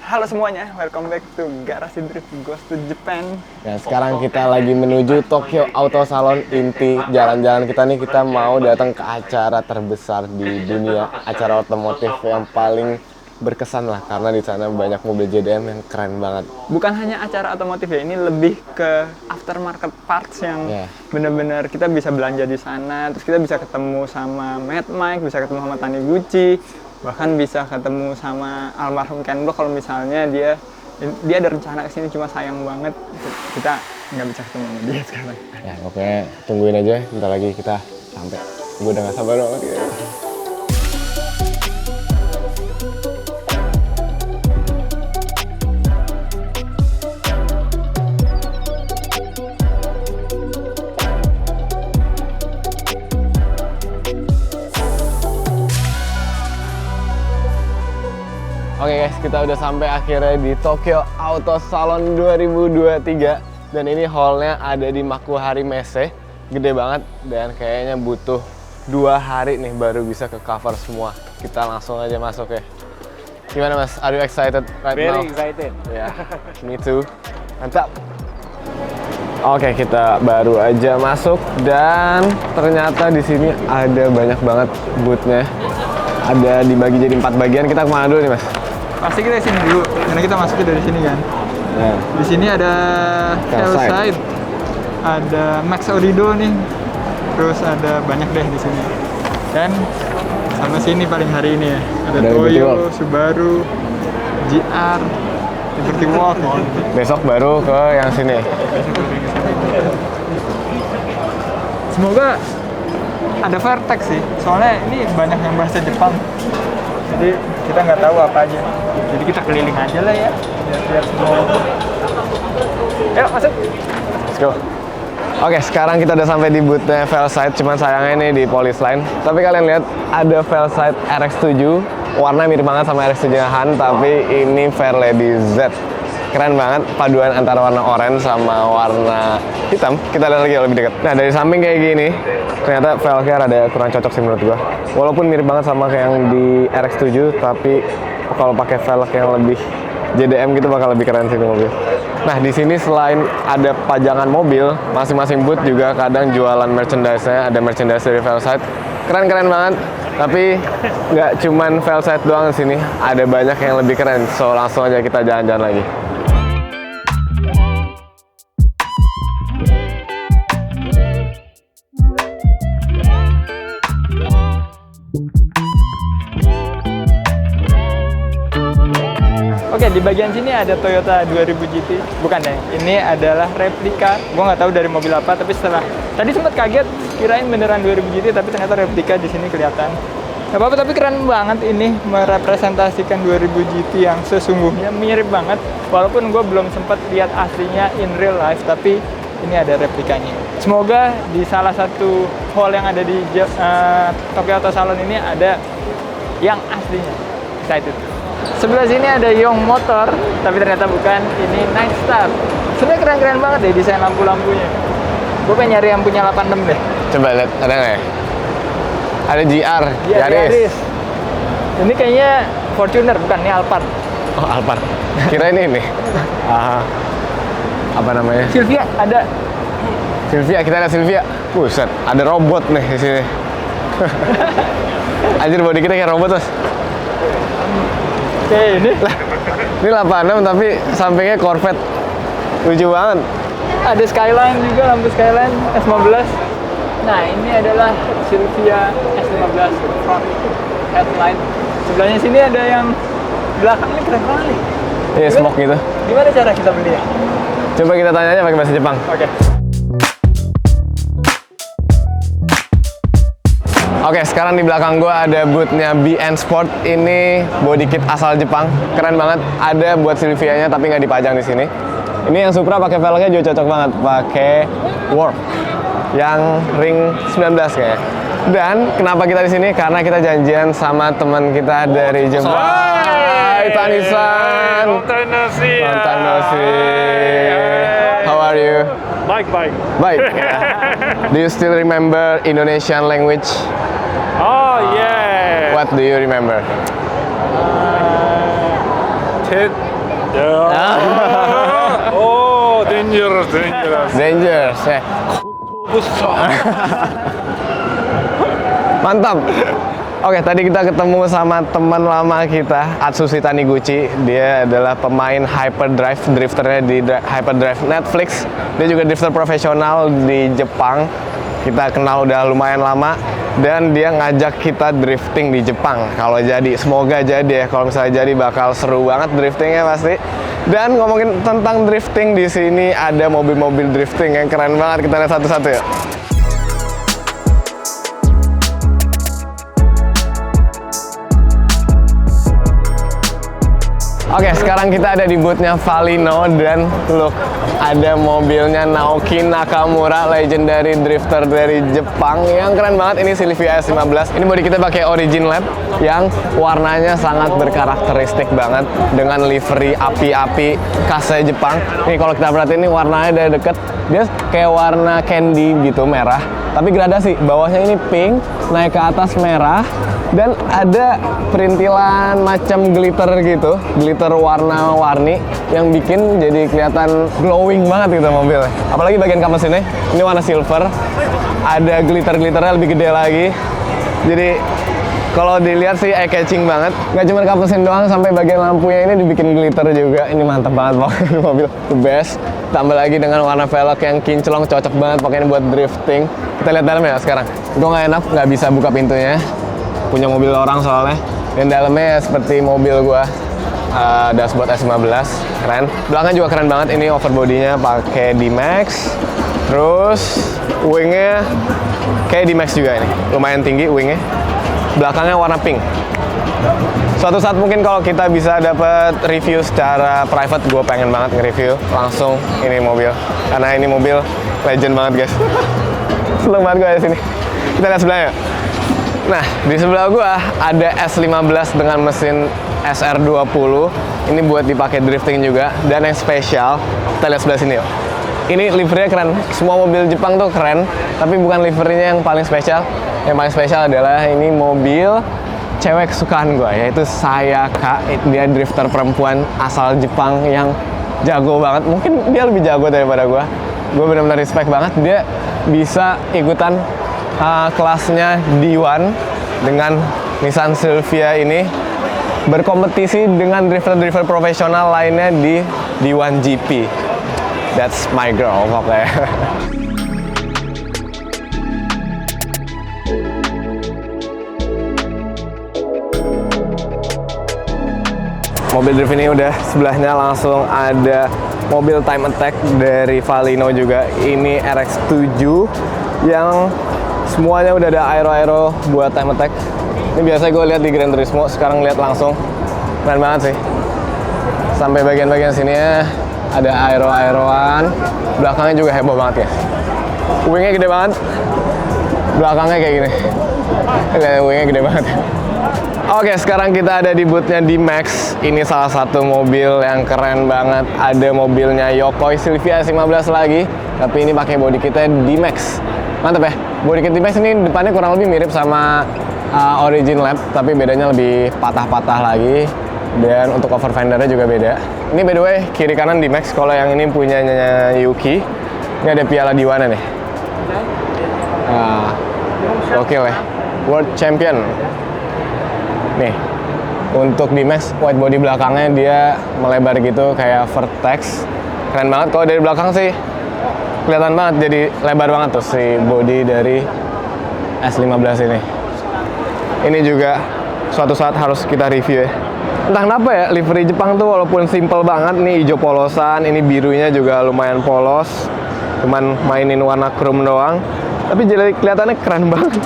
Halo semuanya, welcome back to Garasi Drift Goes to Japan. Nah, sekarang kita lagi menuju Tokyo Auto Salon. Inti jalan-jalan kita nih, kita mau datang ke acara terbesar di dunia, acara otomotif yang paling berkesan lah, karena di sana banyak mobil JDM yang keren banget. Bukan hanya acara otomotif ya, ini lebih ke aftermarket parts yang bener-bener kita bisa belanja di sana, terus kita bisa ketemu sama Mad Mike, bisa ketemu sama Taniguchi, bahkan bisa ketemu sama almarhum Ken Block kalau misalnya dia ada rencana kesini, cuma sayang banget kita nggak bisa ketemu sama dia sekarang. Ya pokoknya tungguin aja, bentar lagi kita sampai. Gue udah gak sabar banget ya. Oke guys, kita udah sampai akhirnya di Tokyo Auto Salon 2023. Dan ini hallnya ada di Makuhari Messe. Gede banget dan kayaknya butuh 2 hari nih baru bisa ke cover semua. Kita langsung aja masuk ya. Gimana Mas? Are you excited right now? Very excited. Ya, me too. Mantap. Oke, kita baru aja masuk dan ternyata di sini ada banyak banget booth-nya. Ada dibagi jadi 4 bagian. Kita kemana dulu nih Mas? Pasti kita sini dulu, karena kita masuknya dari sini kan. Nah, Di sini ada Hellside, ada Max Orido nih, terus ada banyak deh di sini. Dan sama sini paling hari ini ya, ada Dari Liberty Toyo, Walk. Subaru, GR, Liberty Walk. besok baru ke yang sini. Semoga ada Vertex sih, soalnya ini banyak yang bahasa Jepang. Jadi kita nggak tahu apa aja. Jadi kita keliling aja lah ya, lihat semua. Ayo masuk. Let's go. Oke, sekarang kita udah sampai di booth-nya Hellside, cuman sayangnya ini di Police Line. Tapi kalian lihat ada Hellside RX-7, warna mirip banget sama RX-7 Han, tapi ini Fairlady Z. Keren banget, paduan antara warna oranye sama warna hitam. Kita lihat lagi lebih dekat. Nah, dari samping kayak gini, ternyata velgnya ada kurang cocok sih menurut gua. Walaupun mirip banget sama kayak yang di RX-7, tapi kalau pakai velg yang lebih JDM gitu bakal lebih keren sih mobil. Nah, di sini selain ada pajangan mobil, masing-masing booth juga kadang jualan merchandise-nya. Ada merchandise dari Hellside. Keren-keren banget. Tapi nggak cuman Hellside doang di sini, ada banyak yang lebih keren. So, langsung aja kita jalan-jalan lagi. Oke, di bagian sini ada Toyota 2000 GT. Bukan ya, ini adalah replika. Gua nggak tahu dari mobil apa, tapi setelah tadi sempat kaget, kirain beneran 2000 GT, tapi ternyata replika di sini kelihatan. Gak apa-apa, tapi keren banget ini merepresentasikan 2000 GT yang sesungguhnya mirip banget. Walaupun gue belum sempat lihat aslinya in real life, tapi ini ada replikanya. Semoga di salah satu hall yang ada di Tokyo Auto Salon ini ada yang aslinya. Excited. Sebelah sini ada Young Motor, tapi ternyata bukan. Ini Nightstar. Sebenarnya keren-keren banget deh desain lampu-lampunya. Gue pengen nyari yang punya 86 deh. Coba lihat, ada nggak ya? Ada GR, Iya, Yaris. Yaris. Ini kayaknya Fortuner, bukan, ini Alphard. Oh, Alphard. Kira ini. Apa namanya? Silvia ada. Silvia, kita lihat Silvia. Buset, ada robot nih di sini. Anjir, body kita kayak robot, Mas. Oke, ini. Ini 86 tapi sampingnya Corvette. Lucu banget. Ada Skyline juga, lampu Skyline S15. Nah, ini adalah Silvia S15 front headlight. Sebelahnya sini ada yang belakang ini keren banget nih. Iya, smoke gitu. Gimana cara kita beli ya? Coba kita tanya aja pakai bahasa Jepang. Oke. Oke, sekarang di belakang gua ada booth-nya BN Sport. Ini body kit asal Jepang. Keren banget. Ada buat Silvia-nya tapi nggak dipajang di sini. Ini yang Supra pakai velgnya juga cocok banget. Pakai Warp yang ring 19 kayaknya. Dan kenapa kita di sini? Karena kita janjian sama teman kita dari Jepang. Hai, Tanisan. Long no see. How are you? Baik. Baik. Do you still remember Indonesian language? Oh yeah. What do you remember? Ted. Oh, dangerous. Dangerous ya. Mantap. Oke, tadi kita ketemu sama teman lama kita, Atsushi Taniguchi. Dia adalah pemain hyperdrive, drifternya di hyperdrive Netflix. Dia juga drifter profesional di Jepang. Kita kenal udah lumayan lama. Dan dia ngajak kita drifting di Jepang. Kalau jadi, semoga jadi ya. Kalau misalnya jadi bakal seru banget driftingnya pasti. Dan ngomongin tentang drifting, di sini ada mobil-mobil drifting yang keren banget. Kita lihat satu-satu ya. Oke, sekarang kita ada di boothnya Valino dan look, ada mobilnya Naoki Nakamura, legendary drifter dari Jepang yang keren banget. Ini Silvia S15. Ini bodi kita pakai Origin Lab yang warnanya sangat berkarakteristik banget dengan livery api-api khasnya Jepang. Nih kalau kita perhatiin ini warnanya dari deket, dia kayak warna candy gitu, merah. Tapi gradasi, bawahnya ini pink, naik ke atas merah, dan ada perintilan macam glitter gitu, glitter warna-warni yang bikin jadi kelihatan glowing banget gitu mobilnya. Apalagi bagian kampas ini warna silver, ada glitter-glitternya lebih gede lagi. Jadi kalau dilihat sih eye catching banget. Nggak cuma kampas doang, sampai bagian lampunya ini dibikin glitter juga. Ini mantap banget pokoknya mobil, the best. Tambah lagi dengan warna velg yang kinclong, cocok banget pakainya buat drifting. Kita lihat dalamnya ya sekarang. Gue nggak enak, nggak bisa buka pintunya. Punya mobil orang soalnya. Dan dalamnya ya seperti mobil gua, dashboard S15, keren. Belakang juga keren banget. Ini overbody-nya pakai D-Max. Terus wingnya kayak D-Max juga ini, lumayan tinggi wingnya. Belakangnya warna pink. Suatu saat mungkin kalau kita bisa dapat review secara private, gue pengen banget nge-review langsung ini mobil. Karena ini mobil legend banget guys. Seneng banget gue di sini. Kita lihat sebelahnya. Nah, di sebelah gua ada S15 dengan mesin SR20. Ini buat dipakai drifting juga. Dan yang spesial, kita lihat sebelah sini yuk. Ini liverynya keren. Semua mobil Jepang tuh keren, tapi bukan liverynya yang paling spesial. Yang paling spesial adalah ini mobil cewek kesukaan gua, yaitu Sayaka. Dia drifter perempuan asal Jepang yang jago banget. Mungkin dia lebih jago daripada gua. Gua benar-benar respect banget. Dia bisa ikutan kelasnya D1 dengan Nissan Silvia ini, berkompetisi dengan drifter-drifter profesional lainnya di D1 GP. That's my girl pokoknya. Mobil drift ini udah, sebelahnya langsung ada mobil time attack dari Valino juga. Ini RX7 yang semuanya udah ada aero-aero buat time attack. Ini biasa gue lihat di Gran Turismo, sekarang lihat langsung keren banget sih. Sampai bagian-bagian sini ya ada aero-aeroan. Belakangnya juga heboh banget ya. Wingnya gede banget. Belakangnya kayak gini. Lihat wingnya gede banget. Oke, sekarang kita ada di boothnya D-Max. Ini salah satu mobil yang keren banget. Ada mobilnya Yokoi Silvia S15 lagi, tapi ini pakai body kitnya D-Max. Mantap ya. Body kit D-Max ini depannya kurang lebih mirip sama Origin Lab, tapi bedanya lebih patah-patah lagi. Dan untuk cover fendernya juga beda. Ini by the way, kiri kanan D-Max. Kalau yang ini punyanya Yuki. Ini ada piala D1 nih. Oke lah. World Champion. Nih, untuk D-Max white body belakangnya dia melebar gitu kayak Vertex. Keren banget. Kalau dari belakang sih kelihatan banget, jadi lebar banget tuh si body dari S15 ini. Ini juga suatu saat harus kita review ya. Entah kenapa ya, livery Jepang tuh walaupun simple banget nih, hijau polosan, ini birunya juga lumayan polos. Cuman mainin warna chrome doang, tapi jadi kelihatannya keren banget.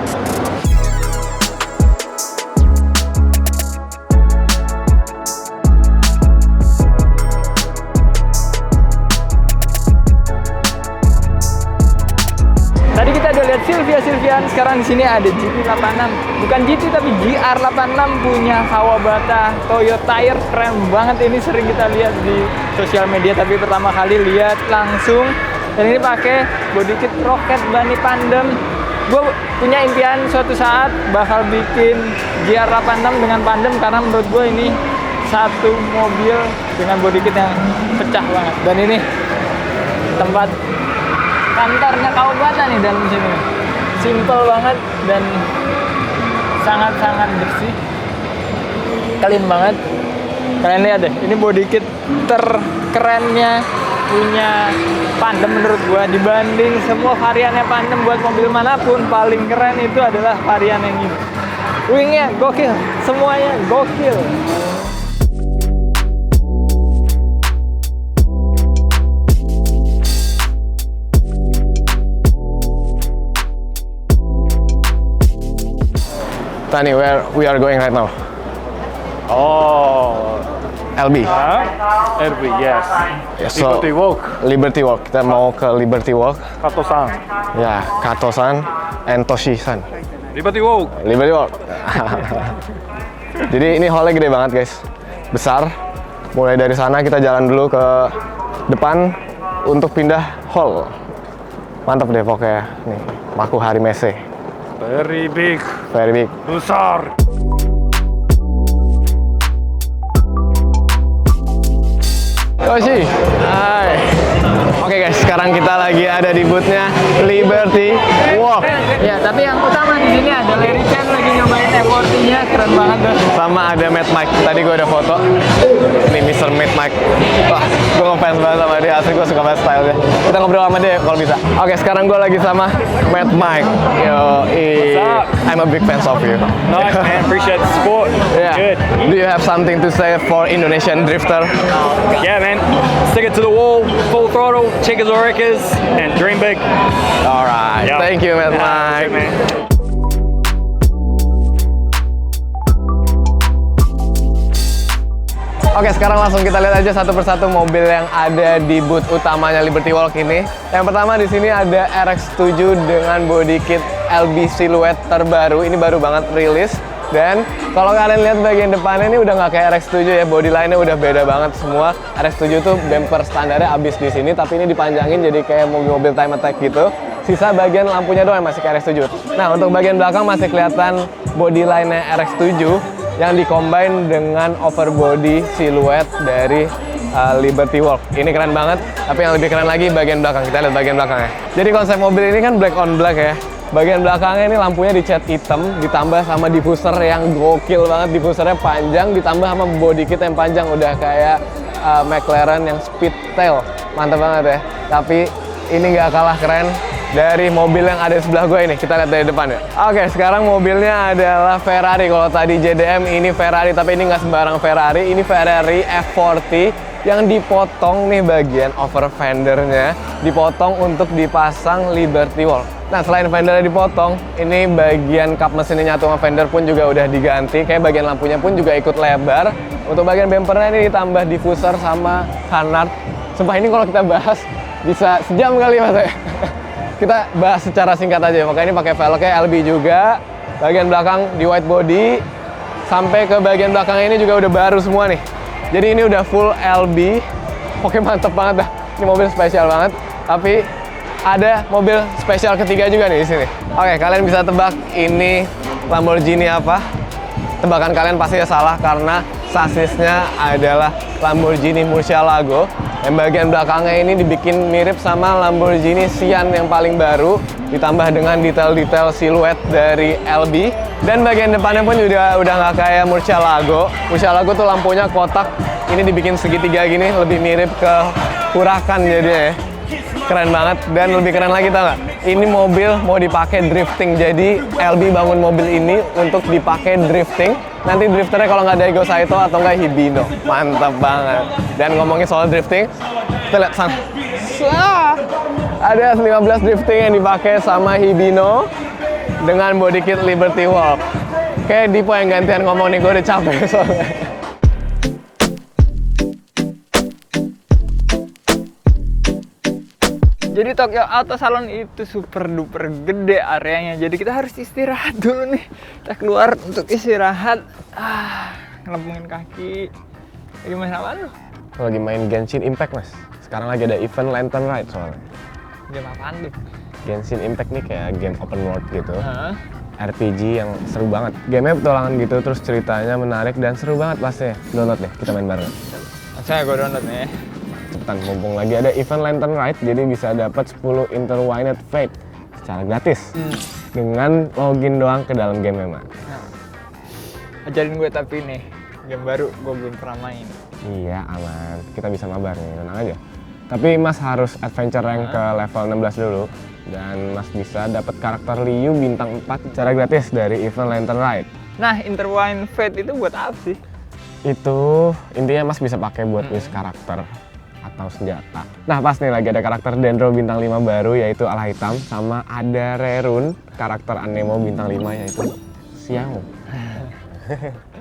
Silvian, sekarang di sini ada GT86, bukan GT tapi GR86, punya Kawabata Toyo Tire. Keren banget, ini sering kita lihat di sosial media, tapi pertama kali lihat langsung. Dan ini pakai body kit Rocket Bunny Pandem. Gue punya impian suatu saat bakal bikin GR86 dengan Pandem, karena menurut gue ini satu mobil dengan body kit yang pecah banget. Dan ini tempat kantornya Kawabata nih dalam sini. Simple banget dan sangat-sangat bersih. Clean banget. Kalian lihat deh, ini body kit terkerennya punya Pandem menurut gua. Dibanding semua variannya Pandem buat mobil manapun, paling keren itu adalah varian yang ini. Wingnya gokil, semuanya gokil. Tani, where we are going right now? Oh, LB. RB, yes. So, Liberty Walk, Liberty Walk. Kita mau ke Liberty Walk. Kato-san. Ya, Kato-san and Toshi-san. Liberty Walk. Liberty Walk. Jadi ini hallnya gede banget guys, besar. Mulai dari sana kita jalan dulu ke depan untuk pindah hall. Mantap deh pokoknya. Nih, Makuhari Messe. Very big. Very big. Besar. Toshi, hai. Oke guys, sekarang kita lagi ada di boothnya Liberty Walk. Ya, tapi yang utama di sini ada Larry Chen lagi nyobain F40-nya, keren banget tuh. Sama ada Mad Mike. Tadi gue ada foto. Ini Mr. Mad Mike. Wah, gue ngefans banget sama dia. Asli gue suka banget style-nya. Kita ngobrol sama dia kalau bisa. Oke, sekarang gue lagi sama Mad Mike. Yo, I'm a big fan of you. Nice, man. Appreciate the support. Yeah. Good. Do you have something to say for Indonesian drifter? Yeah, man. Stick it to the wall, full throttle, checkers or wreckers, and dream big. Alright, Yeah. thank you Mad Good, Mike. man. Oke, sekarang langsung kita lihat aja satu persatu mobil yang ada di booth utamanya Liberty Walk ini. Yang pertama di sini ada RX-7 dengan body kit LB Silhouette terbaru. Ini baru banget rilis. Dan kalau kalian lihat bagian depannya ini udah nggak kayak RX-7 ya, body line-nya udah beda banget semua. RX-7 tuh bumper standarnya abis di sini, tapi ini dipanjangin jadi kayak mobil-mobil time attack gitu. Sisa bagian lampunya doang yang masih kayak RX-7. Nah, untuk bagian belakang masih kelihatan body line-nya RX-7 yang dicombine dengan overbody silhouette dari Liberty Walk. Ini keren banget, tapi yang lebih keren lagi bagian belakang. Kita lihat bagian belakangnya. Jadi konsep mobil ini kan black on black ya. Bagian belakangnya ini lampunya dicat hitam, ditambah sama diffuser yang gokil banget. Diffusernya panjang, ditambah sama body kit yang panjang. Udah kayak McLaren yang Speedtail. Mantap banget ya. Tapi ini nggak kalah keren dari mobil yang ada di sebelah gue ini. Kita lihat dari depan ya. Oke, sekarang mobilnya adalah Ferrari. Kalau tadi JDM ini Ferrari, tapi ini nggak sembarang Ferrari. Ini Ferrari F40 yang dipotong nih bagian over fendernya, dipotong untuk dipasang Liberty Walk. Nah, selain fendernya dipotong, ini bagian kap mesinnya nyatu sama fender pun juga udah diganti. Kayak bagian lampunya pun juga ikut lebar. Untuk bagian bumpernya ini ditambah diffuser sama canard. Sumpah ini kalau kita bahas bisa sejam kali mas ya. Kita bahas secara singkat aja. Makanya ini pakai velgnya LB juga. Bagian belakang di white body. Sampai ke bagian belakang ini juga udah baru semua nih. Jadi ini udah full LB. Oke, mantep banget dah. Ini mobil spesial banget. Tapi ada mobil spesial ketiga juga nih di sini. Oke, kalian bisa tebak ini Lamborghini apa? Tebakan kalian pasti salah karena sasisnya adalah Lamborghini Murcielago. Yang bagian belakangnya ini dibikin mirip sama Lamborghini Sian yang paling baru, ditambah dengan detail-detail siluet dari LB. Dan bagian depannya pun juga udah nggak kayak Murcielago. Murcielago tuh lampunya kotak, ini dibikin segitiga gini, lebih mirip ke Huracan jadinya ya. Keren banget, dan lebih keren lagi tau nggak? Ini mobil mau dipakai drifting, jadi LB bangun mobil ini untuk dipakai drifting. Nanti drifternya kalau nggak Daigo Saito atau nggak Hibino. Mantap banget. Dan ngomongin soal drifting, kita lihat sana. Ada 15 drifting yang dipakai sama Hibino dengan body kit Liberty Walk. Kayak Dipo yang gantian ngomong nih, gue udah capek soalnya. Jadi Tokyo Auto Salon itu super duper gede areanya. Jadi kita harus istirahat dulu nih. Kita keluar untuk istirahat. Ngelempungin kaki. Gimana sama lu? Lagi main Genshin Impact mas. Sekarang lagi ada event Lantern Ride soalnya. Game apaan tuh? Genshin Impact nih kayak game open world gitu. Hah? RPG yang seru banget. Gamenya petualangan gitu, terus ceritanya menarik dan seru banget pastinya. Download deh, kita main bareng. Langsung ya gue download nih. Cepetan, mumpung lagi ada event Lantern Ride, jadi bisa dapat 10 Intertwined Fate secara gratis. Dengan login doang ke dalam game memang. Ajarin gue tapi nih, game baru gue belum pernah main. Iya, aman. Kita bisa mabar nih, tenang aja. Tapi Mas harus adventure rank ke level 16 dulu. Dan Mas bisa dapat karakter Liu bintang 4 secara gratis dari event Lantern Ride. Nah, Intertwined Fate itu buat apa sih? Itu intinya Mas bisa pakai buat wish karakter atau senjata. Nah, pas nih lagi ada karakter Dendro bintang 5 baru yaitu Ala Hitam, sama ada Rerun karakter Anemo bintang 5 yaitu Xiao.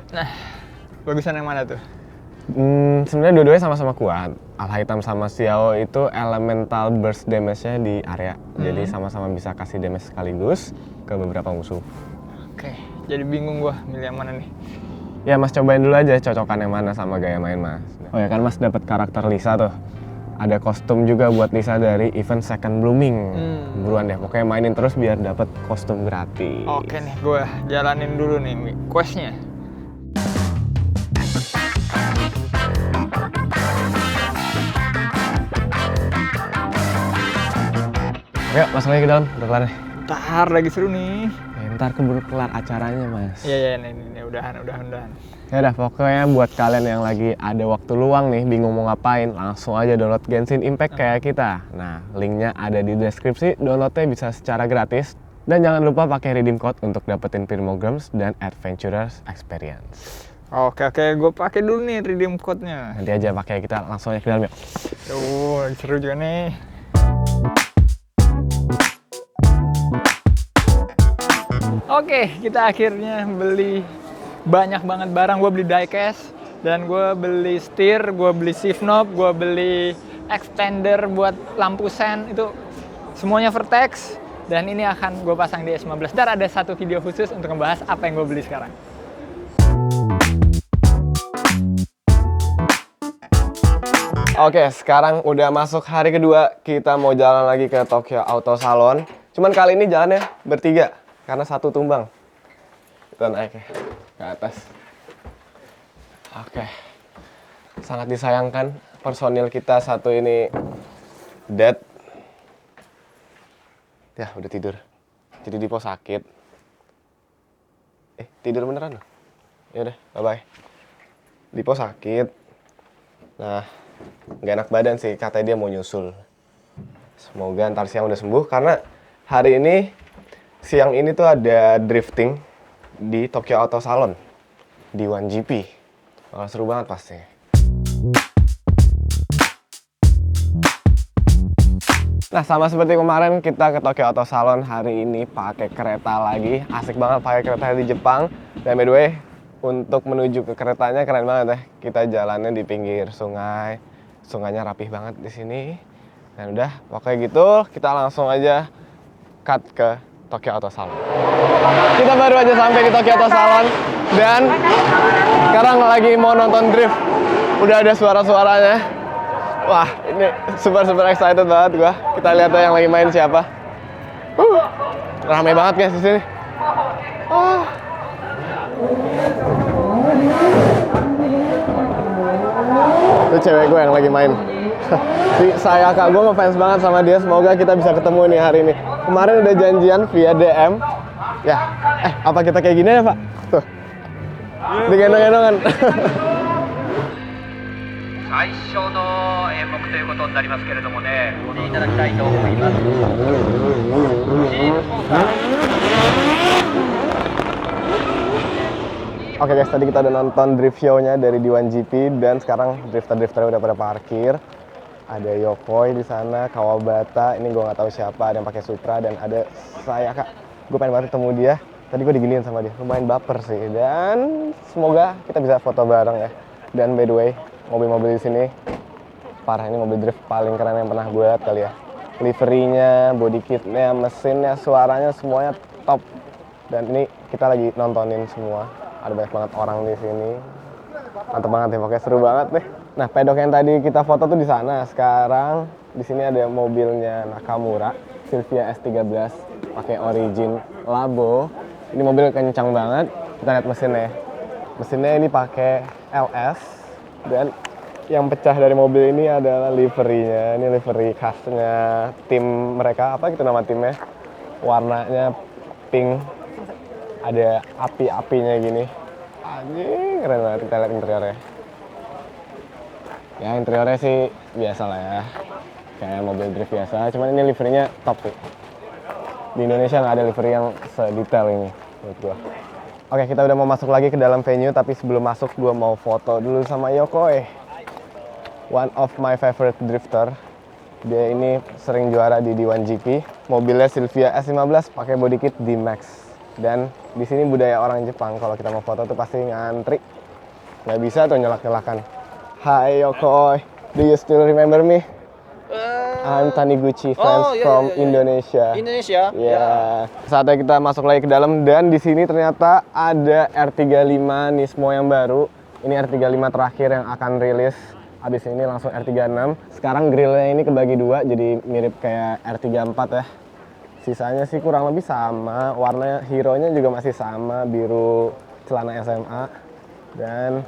Nah, bagusan yang mana tuh? Sebenarnya dua-duanya sama-sama kuat. Ala Hitam sama Xiao itu elemental burst damage-nya di area. Jadi sama-sama bisa kasih damage sekaligus ke beberapa musuh. Oke, jadi bingung gue milih yang mana nih. Ya Mas cobain dulu aja cocokan yang mana sama gaya main Mas. Oh ya kan Mas dapat karakter Lisa tuh. Ada kostum juga buat Lisa dari event Second Blooming. Buruan deh, pokoknya mainin terus biar dapat kostum gratis. Oke nih, gue jalanin dulu nih quest-nya. Oke, masuk lagi ke dalam, udah kelar nih. Ntar lagi seru nih. Ntar keburu kelar acaranya Mas. Iya, nih, udahan. Ya udah, pokoknya buat kalian yang lagi ada waktu luang nih, bingung mau ngapain, langsung aja download Genshin Impact kayak kita. Nah, linknya ada di deskripsi, downloadnya bisa secara gratis. Dan jangan lupa pakai redeem code untuk dapetin Primograms dan Adventurers Experience. Oke, gue pakai dulu nih redeem code-nya. Nanti aja pakai, kita langsung aja ke dalam yuk. Tuh, seru juga nih. Oke, kita akhirnya beli banyak banget barang. Gue beli diecast, dan gue beli setir, gue beli shift knob, gue beli extender buat lampu sen, itu semuanya Vertex. Dan ini akan gue pasang di S15. Ntar ada satu video khusus untuk membahas apa yang gue beli sekarang. Oke, sekarang udah masuk hari kedua, kita mau jalan lagi ke Tokyo Auto Salon. Cuman kali ini jalannya bertiga, karena satu tumbang. Kita naik ya, ke atas. Oke, sangat disayangkan personil kita satu ini dead. Ya, udah tidur. Jadi Dipo sakit. Tidur beneran loh. Ya udah, bye-bye. Dipo sakit. Nah, nggak enak badan sih, katanya dia mau nyusul. Semoga ntar siang udah sembuh, karena hari ini, siang ini tuh ada drifting di Tokyo Auto Salon di 1GP. Seru banget pasti. Nah, sama seperti kemarin kita ke Tokyo Auto Salon, hari ini pakai kereta lagi. Asik banget pakai kereta di Jepang. Dan by the way, untuk menuju ke keretanya keren banget ya. Kita jalannya di pinggir sungai. Sungainya rapih banget di sini. Dan udah, pokoknya gitu, kita langsung aja cut ke Tokyo Auto Salon. Kita baru aja sampai di Tokyo Auto Salon dan sekarang lagi mau nonton drift. Udah ada suara-suaranya. Wah, ini super excited banget gua. Kita lihat yang lagi main siapa. Ramai banget guys di sini. Itu cewek gue yang lagi main. Si Sayaka, gue ngefans banget sama dia. Semoga kita bisa ketemu nih hari ini. Kemarin udah janjian via DM. Ya, apa kita kayak gini ya Pak? Tuh, digendong-gendongan. 最初の演目ということになりますけれどもね、ご覧いただきたいと思います。Oke guys, tadi kita udah nonton drift show-nya dari di 1GP dan sekarang drifter-drifter udah pada parkir. Ada Yokoi di sana, Kawabata, ini gue nggak tahu siapa, ada yang pakai Supra dan ada Sayaka. Gue pengen banget ketemu dia. Tadi gue diginiin sama dia, lumayan baper sih. Dan semoga kita bisa foto bareng ya. Dan by the way, mobil-mobil di sini parah, ini mobil drift paling keren yang pernah gue lihat kali ya. Liverynya, body kitnya, mesinnya, suaranya semuanya top. Dan ini kita lagi nontonin semua. Ada banyak banget orang di sini. Mantap banget ya, pokoknya seru banget nih. Nah, pedok yang tadi kita foto tuh di sana. Sekarang di sini ada mobilnya Nakamura, Silvia S13 pakai Origin Labo. Ini mobil kencang banget. Kita lihat mesinnya. Mesinnya ini pakai LS, dan yang pecah dari mobil ini adalah liverynya. Ini livery khasnya tim mereka, apa gitu nama timnya. Warnanya pink, ada api-apinya gini. Anjing, keren banget. Kita lihat interiornya. Ya interiornya sih biasa lah ya, kayak mobil drift biasa. Cuman ini liverynya top sih. Di Indonesia nggak ada livery yang sedetail ini menurut gua. Oke, kita udah mau masuk lagi ke dalam venue, tapi sebelum masuk gua mau foto dulu sama Yokoi. One of my favorite drifter. Dia ini sering juara di D1GP. Mobilnya Silvia S15 pakai body kit D-Max. Dan di sini budaya orang Jepang, kalau kita mau foto tuh pasti ngantri. Nggak bisa tuh nyelak-nyelakan. Hi Yokoi, do you still remember me? I'm Taniguchi, fans from Indonesia. Indonesia? Ya. Saatnya kita masuk lagi ke dalam, dan di sini ternyata ada R35 Nismo yang baru. Ini R35 terakhir yang akan rilis. Abis ini langsung R36. Sekarang grillnya ini kebagi dua, jadi mirip kayak R34 ya. Sisanya sih kurang lebih sama. Warna hero-nya juga masih sama, biru celana SMA. Dan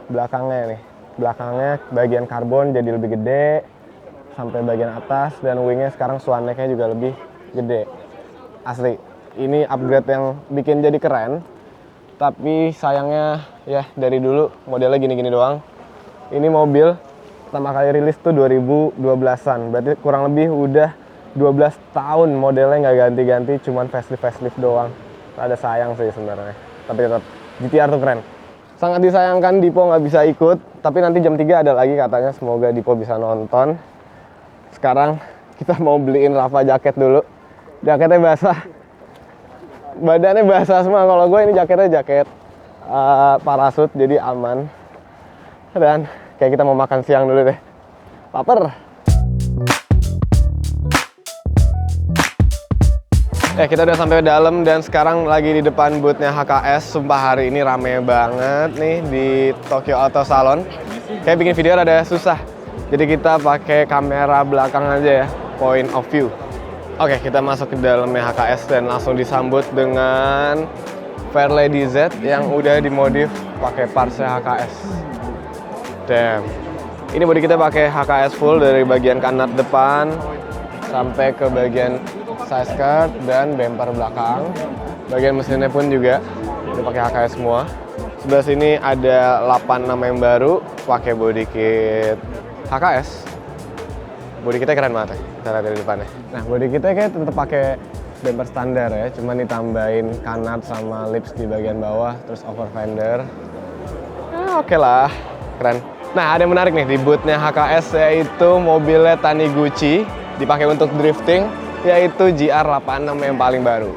belakangnya nih. Belakangnya bagian karbon jadi lebih gede sampai bagian atas, dan wingnya sekarang swan neck-nya juga lebih gede. Asli, ini upgrade yang bikin jadi keren. Tapi sayangnya ya dari dulu modelnya gini-gini doang. Ini mobil pertama kali rilis tuh 2012-an. Berarti kurang lebih udah 12 tahun modelnya nggak ganti-ganti, cuman facelift doang. Ada sayang sih sebenarnya. Tapi tetap GTR tuh keren. Sangat disayangkan Dipo nggak bisa ikut, tapi nanti jam 3 ada lagi katanya, semoga Dipo bisa nonton. Sekarang kita mau beliin Rafa jaket dulu. Jaketnya basah. Badannya basah semua. Kalau gue ini jaketnya jaket parasut, jadi aman. Dan kayak kita mau makan siang dulu deh. Laper. Kita udah sampai dalam, dan sekarang lagi di depan boothnya HKS. Sumpah hari ini rame banget nih di Tokyo Auto Salon. Kayak bikin video rada susah. Jadi kita pakai kamera belakang aja ya, point of view. Oke, kita masuk ke dalamnya HKS dan langsung disambut dengan Fairlady Z yang udah dimodif pakai partsnya HKS. Damn. Ini bodi kita pakai HKS full dari bagian kanat depan sampai ke bagian side skirt dan bumper belakang. Bagian mesinnya pun juga udah pakai HKS semua. Sebelah sini ada 86 yang baru pakai body kit HKS. Body kitnya keren banget ya, kita lihat dari depannya. Nah, body kitnya kayak tetap pakai bumper standar ya, cuman ditambahin kanat sama lips di bagian bawah, terus over fender. Oke lah, keren. Nah, ada yang menarik nih di boothnya HKS, yaitu mobilnya Taniguchi dipakai untuk drifting, yaitu GR86 yang paling baru.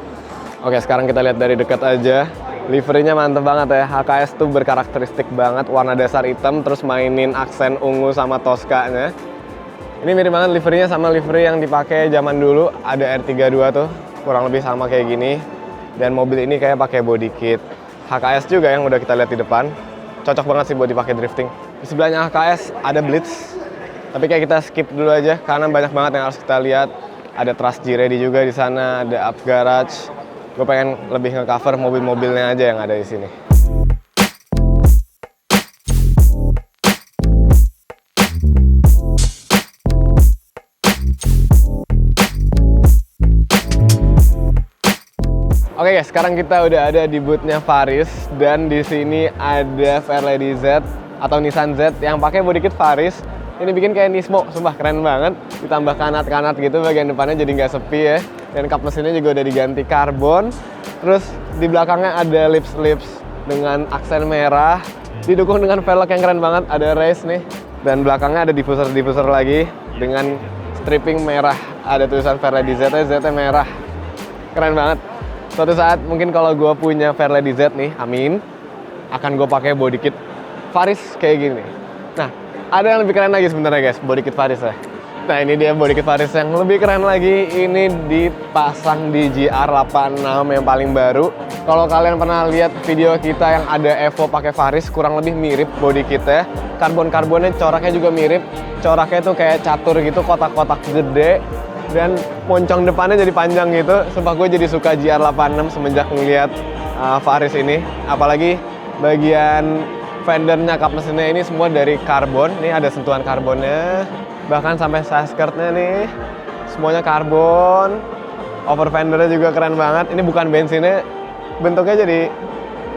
Oke, sekarang kita lihat dari dekat aja. Liverynya mantep banget ya. HKS tuh berkarakteristik banget, warna dasar hitam terus mainin aksen ungu sama Tosca-nya. Ini mirip banget liverynya sama livery yang dipakai zaman dulu, ada R32 tuh, kurang lebih sama kayak gini. Dan mobil ini kayak pakai body kit HKS juga yang udah kita lihat di depan. Cocok banget sih buat dipakai drifting. Di sebelahnya HKS ada Blitz, tapi kayak kita skip dulu aja karena banyak banget yang harus kita lihat. Ada Trust G-Ready juga di sana, ada Up Garage. Gue pengen lebih nge-cover mobil-mobilnya aja yang ada di sini. Oke guys, sekarang kita udah ada di boothnya Faris, dan di sini ada Fairlady Z atau Nissan Z yang pakai body kit Faris. Ini bikin kayak Nismo, sumpah keren banget. Ditambah kanat-kanat gitu, bagian depannya jadi nggak sepi ya. Dan kap mesinnya juga udah diganti karbon. Terus di belakangnya ada lips dengan aksen merah. Didukung dengan velg yang keren banget, ada race nih. Dan belakangnya ada diffuser lagi dengan stripping merah. Ada tulisan Fairlady Z, Z-nya merah. Keren banget. Suatu saat mungkin kalau gue punya Fairlady Z nih, amin, akan gue pakai body kit Faris kayak gini. Nah, ada yang lebih keren lagi sebenarnya guys, body kit Faris ya. Nah ini dia body kit Faris yang lebih keren lagi. Ini dipasang di GR86 yang paling baru. Kalau kalian pernah lihat video kita yang ada Evo pakai Faris, kurang lebih mirip body kitnya. Karbon-karbonnya coraknya juga mirip. Coraknya tuh kayak catur gitu, kotak-kotak gede. Dan moncong depannya jadi panjang gitu. Sumpah gue jadi suka GR86 semenjak ngeliat Faris ini. Apalagi bagian fendernya, kap mesinnya ini semua dari karbon. Ini ada sentuhan karbonnya. Bahkan sampai side skirtnya nih semuanya karbon. Over fendernya juga keren banget. Ini bukan bensinnya, bentuknya jadi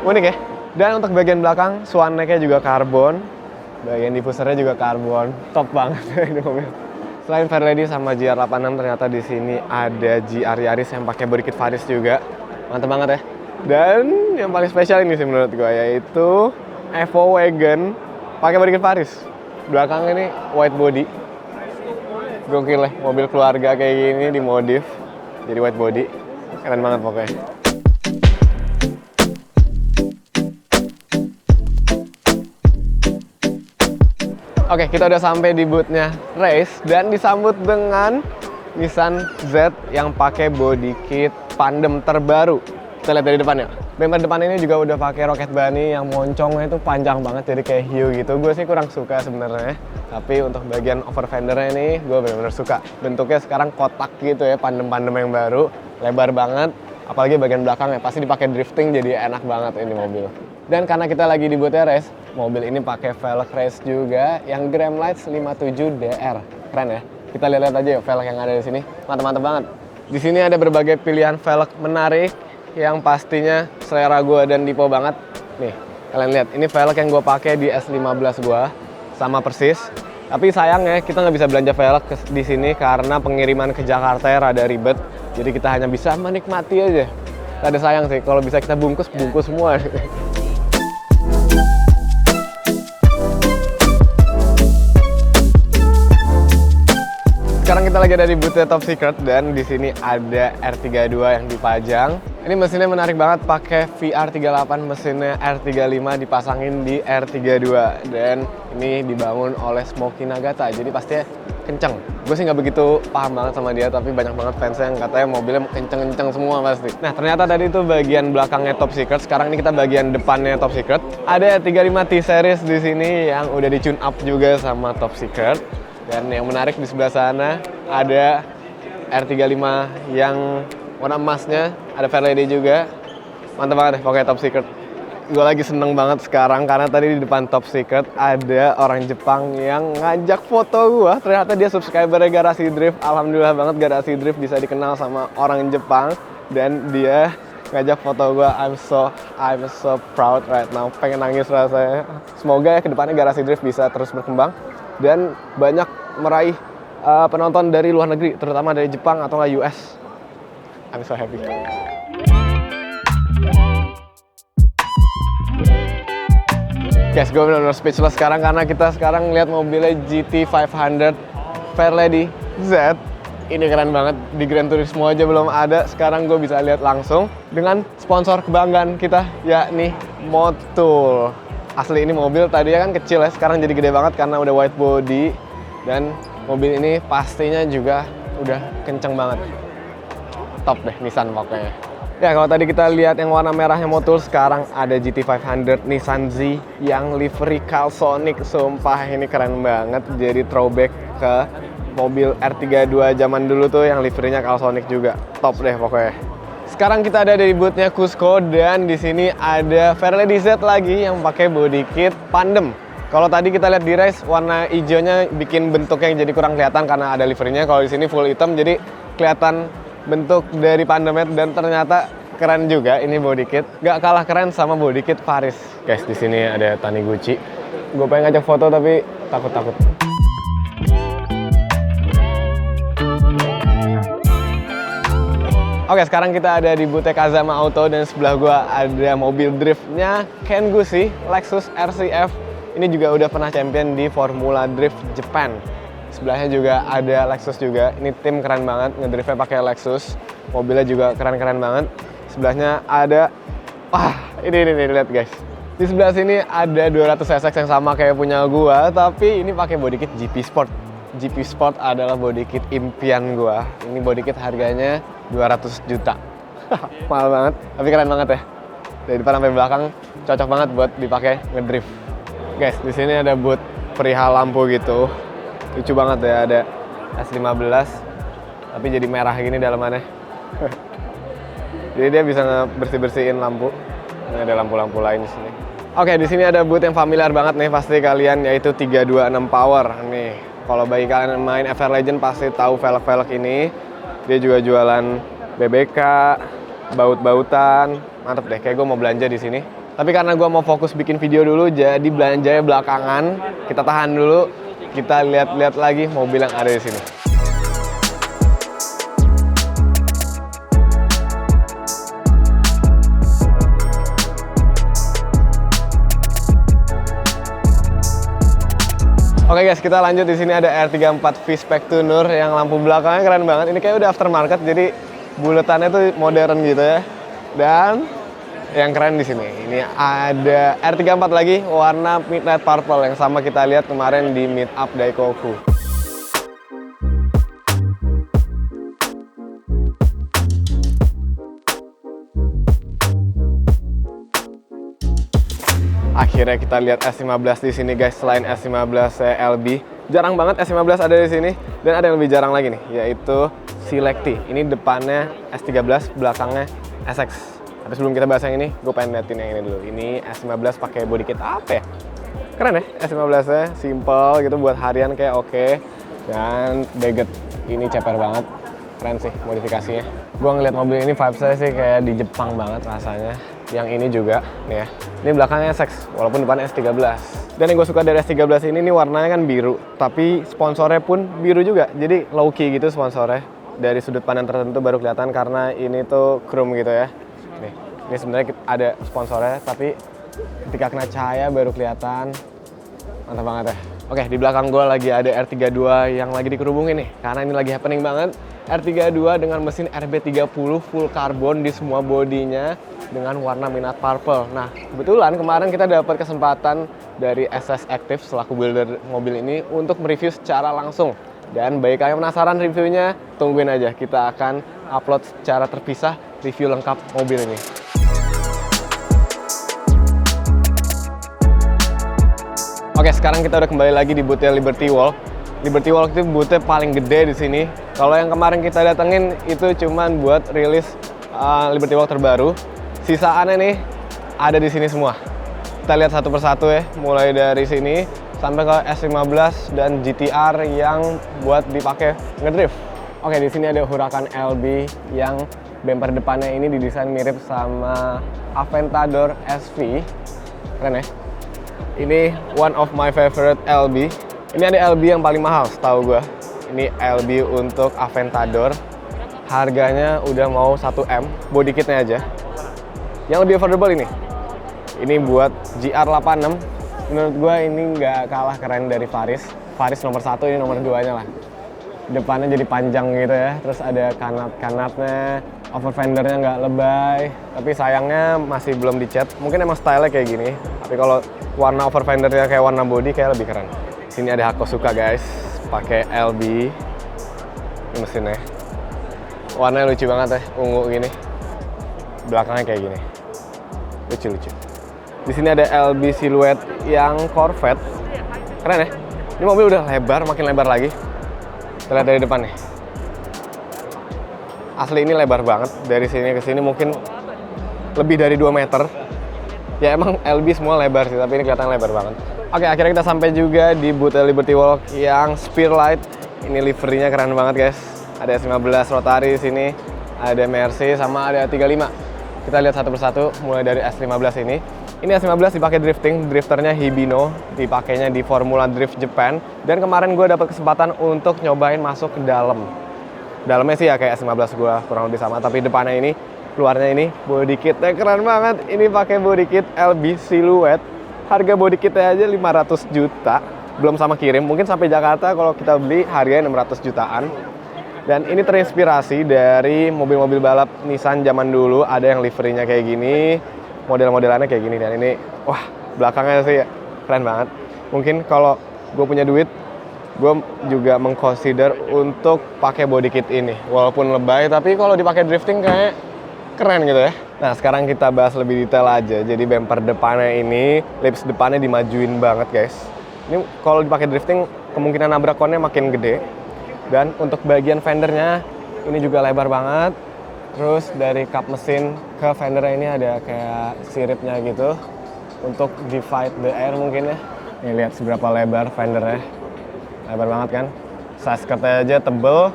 unik ya. Dan untuk bagian belakang swan neck-nya juga karbon. Bagian diffusernya juga karbon. Top banget ini mobil. Selain Fairlady sama GR86 ternyata di sini ada GR Yaris yang pakai body kit Faris juga. Mantap banget ya. Dan yang paling spesial ini sih menurut gue, yaitu Evo Wagon pakai body kit Faris. Belakang ini white body. Gokil lah, mobil keluarga kayak gini dimodif jadi white body. Keren banget pokoknya. Oke, kita udah sampai di bootnya Race dan disambut dengan Nissan Z yang pakai body kit Pandem terbaru. Kita lihat dari depannya. Bumper depan ini juga udah pakai roket bunny yang moncongnya itu panjang banget, jadi kayak hiu gitu. Gue sih kurang suka sebenarnya. Tapi untuk bagian over fendernya ini gue benar-benar suka. Bentuknya sekarang kotak gitu ya, pandem-pandem yang baru, lebar banget. Apalagi bagian belakangnya pasti dipakai drifting, jadi enak banget ini mobil. Dan karena kita lagi di bootnya Race, mobil ini pakai velg Race juga yang Graham Lights 57DR. Keren ya. Kita lihat-lihat aja yuk velg yang ada di sini. Mantap-mantap banget. Di sini ada berbagai pilihan velg menarik yang pastinya selera gue dan Dipo banget. Nih, kalian lihat, ini velg yang gue pakai di S15 gue, sama persis. Tapi sayangnya kita nggak bisa belanja velg di sini karena pengiriman ke Jakarta ya rada ribet. Jadi kita hanya bisa menikmati aja. Rada sayang sih, kalau bisa kita bungkus semua. Sekarang kita lagi ada di bootnya Top Secret dan di sini ada R32 yang dipajang. Ini mesinnya menarik banget, pakai VR38, mesinnya R35 dipasangin di R32 dan ini dibangun oleh Smokey Nagata, jadi pastinya kenceng. Gue sih nggak begitu paham banget sama dia, tapi banyak banget fans yang katanya mobilnya kenceng-kenceng semua pasti. Nah ternyata tadi itu bagian belakangnya Top Secret, sekarang ini kita bagian depannya Top Secret. Ada 35 T-Series di sini yang udah di tune up juga sama Top Secret. Dan yang menarik di sebelah sana ada R35 yang warna emasnya, ada Fairlady juga. Mantap banget deh pokoknya Top Secret. Gue lagi seneng banget sekarang karena tadi di depan Top Secret ada orang Jepang yang ngajak foto gue. Ternyata dia subscribernya Garasi Drift. Alhamdulillah banget Garasi Drift bisa dikenal sama orang Jepang. Dan dia ngajak foto gue. I'm so proud right now. Pengen nangis rasanya. Semoga ya kedepannya Garasi Drift bisa terus berkembang dan banyak meraih penonton dari luar negeri, terutama dari Jepang atau nggak US. I'm so happy. Guys, gue benar-benar speechless sekarang karena kita sekarang lihat mobilnya GT500 Fairlady Z. Ini keren banget, di Gran Turismo aja belum ada. Sekarang gue bisa lihat langsung dengan sponsor kebanggaan kita, yakni Motul. Asli ini mobil tadinya kan kecil ya, sekarang jadi gede banget karena udah white body. Dan mobil ini pastinya juga udah kenceng banget. Top deh Nissan pokoknya. Ya kalau tadi kita lihat yang warna merahnya Motul, sekarang ada GT500 Nissan Z yang livery Calsonic. Sumpah ini keren banget, jadi throwback ke mobil R32 zaman dulu tuh yang liverynya Calsonic juga. Top deh pokoknya. Sekarang kita ada di bootnya Cusco dan di sini ada Fairlady Z lagi yang pakai body kit Pandem. Kalau tadi kita lihat di Race warna hijaunya bikin bentuknya jadi kurang kelihatan karena ada liverynya. Kalau di sini full hitam jadi kelihatan bentuk dari Pandemnya dan ternyata keren juga ini body kit. Gak kalah keren sama body kit Faris. Guys, di sini ada Taniguchi. Gue pengen ngajak foto tapi takut. Oke, sekarang kita ada di bootnya Kazama Auto dan sebelah gua ada mobil driftnya Ken Gucci, Lexus RCF. Ini juga udah pernah champion di Formula Drift Japan. Sebelahnya juga ada Lexus juga. Ini tim keren banget, ngedriftnya pakai Lexus. Mobilnya juga keren-keren banget. Sebelahnya ada, wah ini lihat guys. Di sebelah sini ada 200 SX yang sama kayak punya gua, tapi ini pakai body kit GP Sport. GP Sport adalah body kit impian gua. Ini body kit harganya 200 juta. Mahal banget, tapi keren banget ya. Dari depan sampai belakang cocok banget buat dipakai ngedrift. Guys, di sini ada booth perihal lampu gitu. Lucu banget ya, ada S15 tapi jadi merah gini dalamannya. Jadi dia bisa bersih-bersihin lampu. Ini ada lampu-lampu lain di sini. Oke, di sini ada booth yang familiar banget nih pasti kalian, yaitu 326 Power. Nih, kalau bagi kalian yang main FR Legend pasti tahu velg-velg ini. Dia juga jualan BBK, baut-bautan. Mantep deh, kayak gue mau belanja di sini. Tapi karena gue mau fokus bikin video dulu, jadi belanjanya belakangan. Kita tahan dulu, kita lihat-lihat lagi mobil yang ada di sini. Oke guys, kita lanjut. Di sini ada R34 V-Spec Tuner yang lampu belakangnya keren banget. Ini kayak udah aftermarket, jadi buletannya tuh modern gitu ya. Dan yang keren di sini, ini ada R34 lagi warna Midnight Purple yang sama kita lihat kemarin di Meet Up Daikoku. Akhirnya kita lihat S15 di sini guys. Selain S15 LB, jarang banget S15 ada di sini. Dan ada yang lebih jarang lagi nih, yaitu Selecti. Ini depannya S13, belakangnya SX. Tapi sebelum kita bahas yang ini, gue pengen liatin yang ini dulu. Ini S15 pakai body kit apa ya? Keren ya S15-nya, simple gitu buat harian kayak oke. Dan Daggett ini ceper banget. Keren sih modifikasinya. Gue ngeliat mobil ini vibes-nya sih kayak di Jepang banget rasanya. Yang ini juga, nih ya. Ini belakangnya SX, walaupun depannya S13. Dan yang gue suka dari S13 ini warnanya kan biru, tapi sponsornya pun biru juga. Jadi low key gitu sponsornya. Dari sudut pandang tertentu baru kelihatan karena ini tuh chrome gitu ya. Nih, ini sebenarnya ada sponsornya, tapi ketika kena cahaya baru kelihatan. Mantap banget ya. Oke, di belakang gue lagi ada R32 yang lagi dikerubungin nih, karena ini lagi happening banget. R32 dengan mesin RB30 full karbon di semua bodinya dengan warna Midnight Purple. Nah, kebetulan kemarin kita dapat kesempatan dari SS Active selaku builder mobil ini untuk mereview secara langsung. Dan bagi kalian penasaran reviewnya, tungguin aja. Kita akan upload secara terpisah review lengkap mobil ini. Oke, sekarang kita udah kembali lagi di booth-nya Liberty Walk. Liberty Walk itu booth-nya paling gede di sini. Kalau yang kemarin kita datengin itu cuman buat rilis Liberty Walk terbaru. Sisaannya nih ada di sini semua. Kita lihat satu persatu ya, mulai dari sini sampai ke S15 dan GTR yang buat dipakai ngedrift. Oke, di sini ada Huracan LB yang bumper depannya ini didesain mirip sama Aventador SV. Keren ya. Ini one of my favorite LB. Ini ada LB yang paling mahal setahu gue. Ini LB untuk Aventador. Harganya udah mau 1M, body kitnya aja. Yang lebih affordable ini. Ini buat GR86. Menurut gue ini nggak kalah keren dari Varis. Varis nomor 1, ini nomor 2-nya lah. Depannya jadi panjang gitu ya. Terus ada kanat-kanatnya. Over fendernya nggak lebay. Tapi sayangnya masih belum dicat. Mungkin emang style-nya kayak gini. Tapi kalau warna over fendernya kayak warna body kayak lebih keren. Sini ada Hakosuka guys, pakai LB. Ini mesinnya. Warnanya lucu banget ya, ungu gini. Belakangnya kayak gini. Lucu-lucu. Di sini ada LB Silhouette yang Corvette. Keren ya. Ini mobil udah lebar, makin lebar lagi. Kita lihat dari depan nih. Asli ini lebar banget. Dari sini ke sini mungkin lebih dari 2 meter. Ya emang LB semua lebar sih, tapi ini kelihatan lebar banget. Oke, akhirnya kita sampai juga di booth Liberty Walk yang Spearlight. Ini liverynya keren banget guys. Ada S15 Rotary di sini, ada Mercy sama ada 35. Kita lihat satu persatu mulai dari S15 ini. Ini S15 dipakai drifting, drifternya Hibino, dipakainya di Formula Drift Japan. Dan kemarin gue dapat kesempatan untuk nyobain masuk ke dalam. Dalamnya sih ya kayak S15 gue kurang lebih sama, tapi depannya ini, keluarnya ini body kitnya keren banget. Ini pakai body kit LB Silhouette. Harga body kitnya aja 500 juta, belum sama kirim. Mungkin sampai Jakarta kalau kita beli harganya 600 jutaan. Dan ini terinspirasi dari mobil-mobil balap Nissan zaman dulu. Ada yang liverynya kayak gini, model-modelannya kayak gini. Dan ini, wah, belakangnya sih keren banget. Mungkin kalau gue punya duit, gue juga mengconsider untuk pakai body kit ini. Walaupun lebay, tapi kalau dipakai drifting kayak keren gitu ya. Nah, sekarang kita bahas lebih detail aja. Jadi bumper depannya ini, lips depannya dimajuin banget guys. Ini kalau dipakai drifting, kemungkinan nabrak konnya makin gede. Dan untuk bagian fendernya, ini juga lebar banget. Terus dari kap mesin ke fendernya ini ada kayak siripnya gitu. Untuk divide the air mungkin ya. Nih lihat seberapa lebar fendernya. Lebar banget kan. Size skirtnya aja tebel.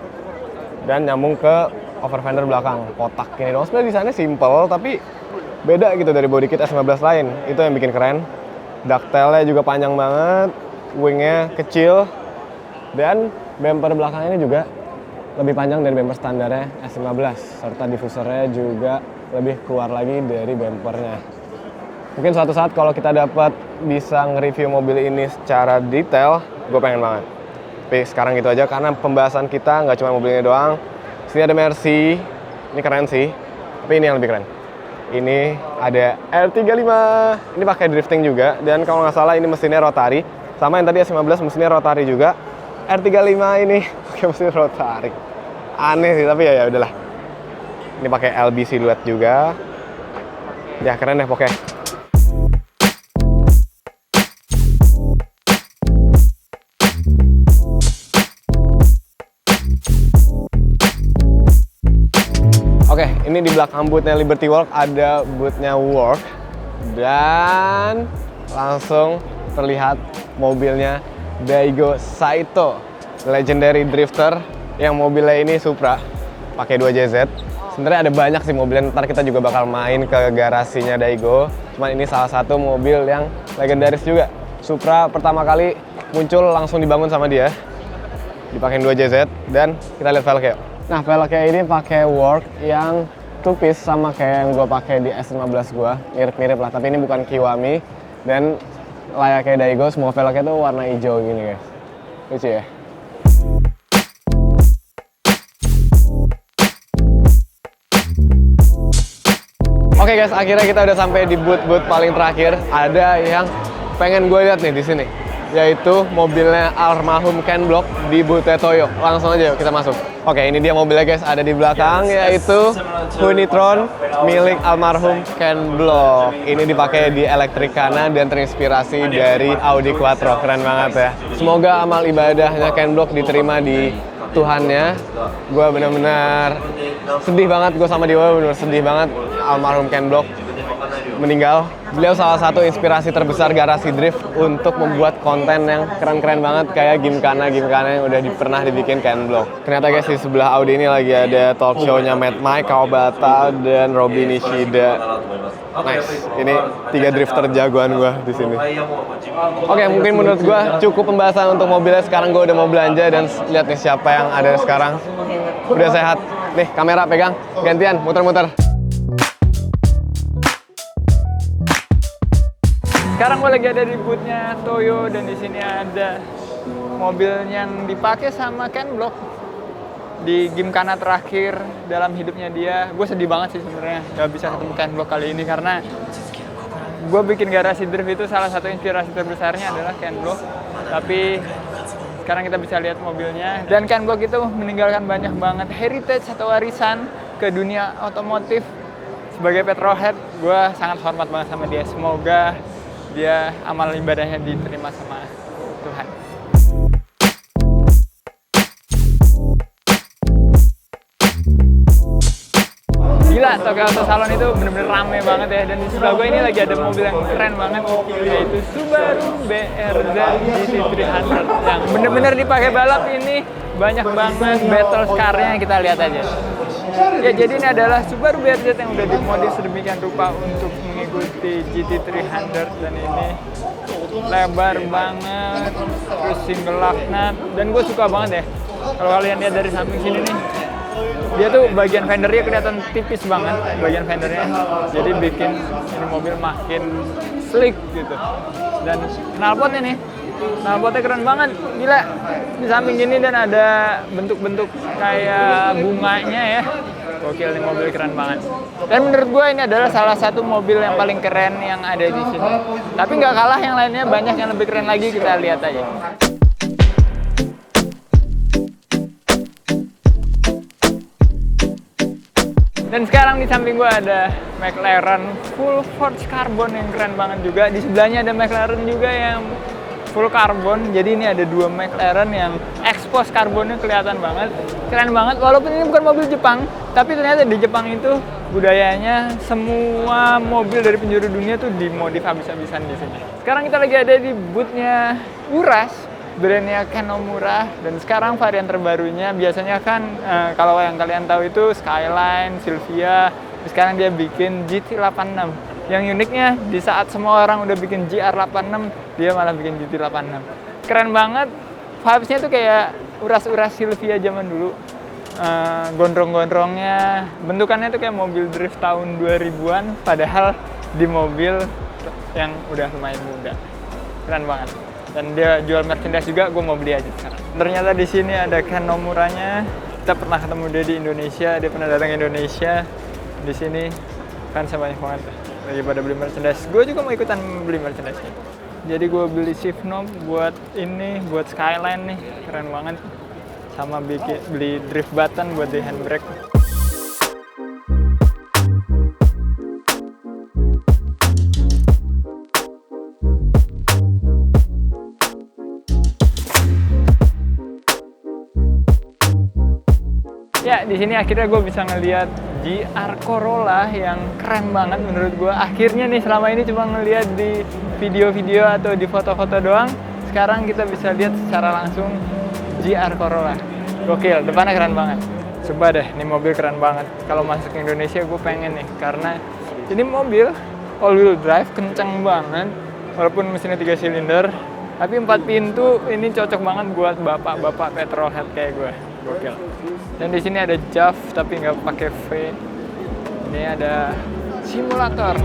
Dan nyambung ke over fender belakang. Kotak ini dong. Sebenarnya desainnya simple tapi beda gitu dari body kit S15 lain. Itu yang bikin keren. Ducktailnya juga panjang banget. Wingnya kecil. Dan bumper belakangnya juga lebih panjang dari bumper standarnya S15. Serta diffusernya juga lebih keluar lagi dari bumpernya. Mungkin suatu saat kalau kita dapat bisa nge-review mobil ini secara detail, gue pengen banget. Tapi sekarang gitu aja karena pembahasan kita nggak cuma mobilnya doang. Sini ada Mercy, ini keren sih. Tapi ini yang lebih keren. Ini ada R35, ini pakai drifting juga. Dan kalau nggak salah ini mesinnya rotary. Sama yang tadi S15 mesinnya rotary juga. R35 ini pakai mesin rotary. Aneh sih tapi ya udahlah. Ini pakai LB silhouette juga. Ya keren deh pokoknya. Oke, ini di belakang bootnya Liberty Walk ada bootnya Work dan langsung terlihat mobilnya Daigo Saito, legendary drifter yang mobilnya ini Supra pakai 2JZ. Sebenarnya ada banyak sih mobilnya, ntar kita juga bakal main ke garasinya Daigo. Cuman ini salah satu mobil yang legendaris juga. Supra pertama kali muncul langsung dibangun sama dia, dipakein 2JZ dan kita lihat velgnya. Nah, velgnya ini pakai Work yang two piece sama kayak yang gue pakai di S15 gue, mirip-mirip lah. Tapi ini bukan Kiwami dan layaknya Daigo, semua velgnya tuh warna hijau gini guys. Lucu ya. Oke guys, akhirnya kita udah sampai di boot paling terakhir. Ada yang pengen gue lihat nih di sini, yaitu mobilnya almarhum Ken Block di bootnya Toyo. Langsung aja yuk kita masuk. Oke, ini dia mobilnya guys, ada di belakang, yaitu Hunitron milik almarhum Ken Block. Ini dipakai di Electricana dan terinspirasi dari Audi Quattro. Keren banget ya. Semoga amal ibadahnya Ken Block diterima di Tuhannya. Gue bener-bener sedih banget, gue sama dia bener-bener sedih banget almarhum Ken Block meninggal. Beliau salah satu inspirasi terbesar garasi drift untuk membuat konten yang keren-keren banget kayak Gymkhana yang udah pernah dibikin Ken Block. Ternyata guys, di sebelah Audi ini lagi ada talk show-nya Mad Mike, Kawabata, dan Robby Nishida. Nice, ini 3 drifter jagoan gue di sini. Oke, mungkin menurut gue cukup pembahasan untuk mobilnya. Sekarang gue udah mau belanja dan lihat nih siapa yang ada sekarang. Udah sehat. Nih, kamera pegang, gantian, muter-muter. Sekarang gue lagi ada di bootnya Toyo dan di sini ada mobil yang dipakai sama Ken Block di Gymkhana terakhir dalam hidupnya dia. Gue sedih banget sih sebenarnya gak bisa ketemu Ken Block kali ini karena gue bikin garasi drift itu salah satu inspirasi terbesarnya adalah Ken Block. Tapi sekarang kita bisa lihat mobilnya dan Ken Block itu meninggalkan banyak banget heritage atau warisan ke dunia otomotif. Sebagai petrolhead, gue sangat hormat banget sama dia. Semoga dia amal ibadahnya diterima sama Tuhan. Gila, Tokyo Auto Salon itu bener-bener rame banget ya. Dan di sebelah gue ini lagi ada mobil yang keren banget, yaitu Subaru BRZ GT300 yang bener-bener dipakai balap. Ini banyak banget battle car-nya, kita lihat aja. Ya, jadi ini adalah Subaru BRZ yang udah dimodif sedemikian rupa untuk mengikuti GT300 dan ini lebar banget, terus single lug nut, dan gue suka banget ya. Kalau kalian lihat dari samping sini nih, dia tuh bagian fendernya kelihatan tipis banget, bagian fendernya, jadi bikin ini mobil makin sleek gitu. Dan knalpotnya nih, knalpotnya keren banget, gila. Di samping gini dan ada bentuk-bentuk kayak bunganya ya. Gokil, nih mobil keren banget. Dan menurut gue ini adalah salah satu mobil yang paling keren yang ada di sini. Tapi nggak kalah yang lainnya, banyak yang lebih keren lagi, kita lihat aja. Dan sekarang di samping gue ada McLaren full forged carbon yang keren banget juga. Di sebelahnya ada McLaren juga yang full carbon. Jadi ini ada dua McLaren yang expose karbonnya kelihatan banget. Keren banget, walaupun ini bukan mobil Jepang. Tapi ternyata di Jepang itu budayanya semua mobil dari penjuru dunia tuh dimodif habis-habisan di sini. Sekarang kita lagi ada di booth-nya Uras, brandnya Ken Nomura. Dan sekarang varian terbarunya biasanya kan kalau yang kalian tahu itu Skyline, Silvia. Sekarang dia bikin GT86. Yang uniknya di saat semua orang udah bikin GR86, dia malah bikin GT86. Keren banget. Vibes-nya tuh kayak uras-uras Silvia zaman dulu. Gondrong-gondrongnya, bentukannya tuh kayak mobil drift tahun 2000-an, padahal di mobil yang udah lumayan muda. Keren banget. Dan dia jual merchandise juga, gue mau beli aja sekarang. Ternyata di sini ada Ken Nomuranya. Kita pernah ketemu dia di Indonesia, dia pernah datang ke Indonesia. Di sini kan banyak banget lagi pada beli merchandise. Gue juga mau ikutan beli merchandise. Jadi gue beli shift knob buat ini, buat Skyline nih, keren banget. Sama beli drift button buat di handbrake. Ya, di sini akhirnya gue bisa ngeliat GR Corolla yang keren banget menurut gue. Akhirnya nih, selama ini cuma ngeliat di video-video atau di foto-foto doang. Sekarang kita bisa lihat secara langsung GR Corolla. Gokil, depannya keren banget. Coba deh, ini mobil keren banget. Kalau masuk ke Indonesia gue pengen nih, karena ini mobil all wheel drive, kenceng banget. Walaupun mesinnya 3 silinder, tapi 4 pintu ini cocok banget buat bapak-bapak petrolhead kayak gue. Gokil. Dan di sini ada JAF tapi nggak pakai V. Ini ada simulator.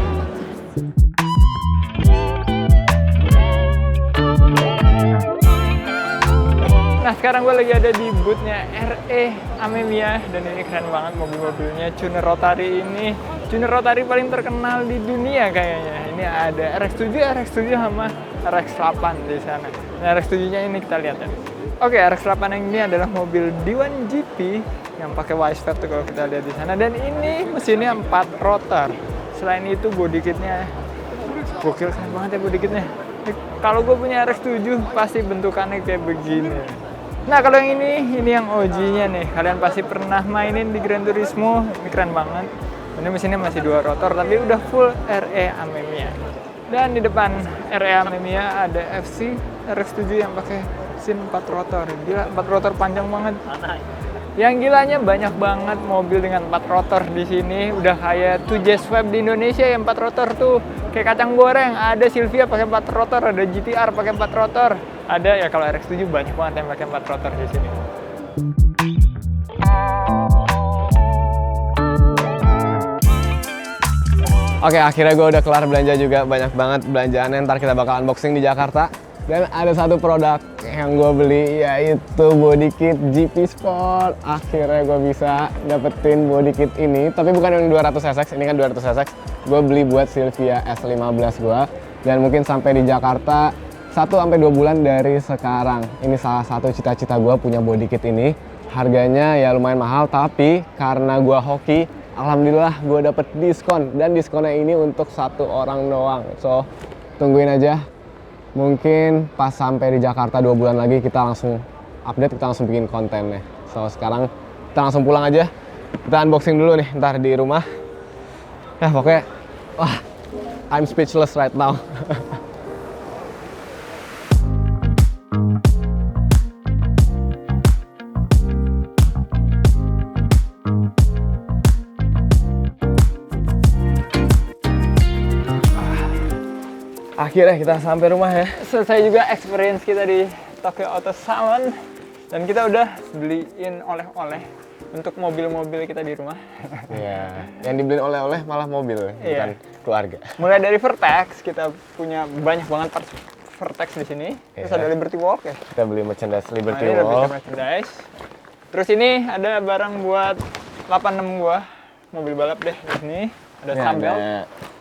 Nah, sekarang gue lagi ada di booth-nya RE Amemiya dan ini keren banget mobil-mobilnya. Tuner Rotary ini, tuner Rotary paling terkenal di dunia kayaknya. Ini ada RX-7 sama RX-8 di sana. Nah, RX-7-nya ini kita lihat ya. Oke, RX-8 yang ini adalah mobil D1 GP yang pakai Wisefab tuh kalau kita lihat di sana. Dan ini mesinnya 4 rotor. Selain itu body kitnya gokil, keren banget ya body kitnya. Kalau gue punya RX-7 pasti bentukannya kayak begini. Nah, kalau yang ini yang OG-nya nih. Kalian pasti pernah mainin di Gran Turismo. Ini keren banget. Ini mesinnya masih 2 rotor tapi udah full RE Amemiya. Dan di depan RE Amemiya ada FC RX-7 yang pakai mesin 4 rotor. Gila, 4 rotor panjang banget. Yang gilanya banyak banget mobil dengan 4 rotor di sini. Udah kayak 2J Swap di Indonesia yang 4 rotor tuh kayak kacang goreng. Ada Silvia pakai 4 rotor, ada GTR pakai 4 rotor. Ada ya, kalau RX-7 banyak banget yang pakai 4 rotor di sini. Oke, akhirnya gue udah kelar belanja juga. Banyak banget belanjaannya, ntar kita bakal unboxing di Jakarta. Dan ada satu produk yang gue beli, yaitu body kit GP Sport. Akhirnya gue bisa dapetin body kit ini, tapi bukan yang 200 SX, ini kan 200 SX. Gue beli buat Silvia S15 gue. Dan mungkin sampai di Jakarta 1-2 bulan dari sekarang. Ini salah satu cita-cita gue punya body kit ini. Harganya ya lumayan mahal, tapi karena gue hoki, alhamdulillah gue dapet diskon. Dan diskonnya ini untuk 1 orang doang. So, tungguin aja. Mungkin pas sampai di Jakarta 2 bulan lagi kita langsung update, kita langsung bikin kontennya. So, sekarang kita langsung pulang aja. Kita unboxing dulu nih, ntar di rumah. Ya pokoknya, wah, I'm speechless right now. Akhirnya kita sampai rumah ya. Selesai juga experience kita di Tokyo Auto Salon. Dan kita udah beliin oleh-oleh untuk mobil-mobil kita di rumah. Iya, yang dibeliin oleh-oleh malah mobil, bukan keluarga. Mulai dari Vertex, kita punya banyak banget parts Vertex di sini. Terus ada Liberty Walk ya. Kita beli merchandise Liberty Ini Walk. merchandise. Terus ini ada barang buat 86 gua, mobil balap deh di sini. Ada Ini sambel. ada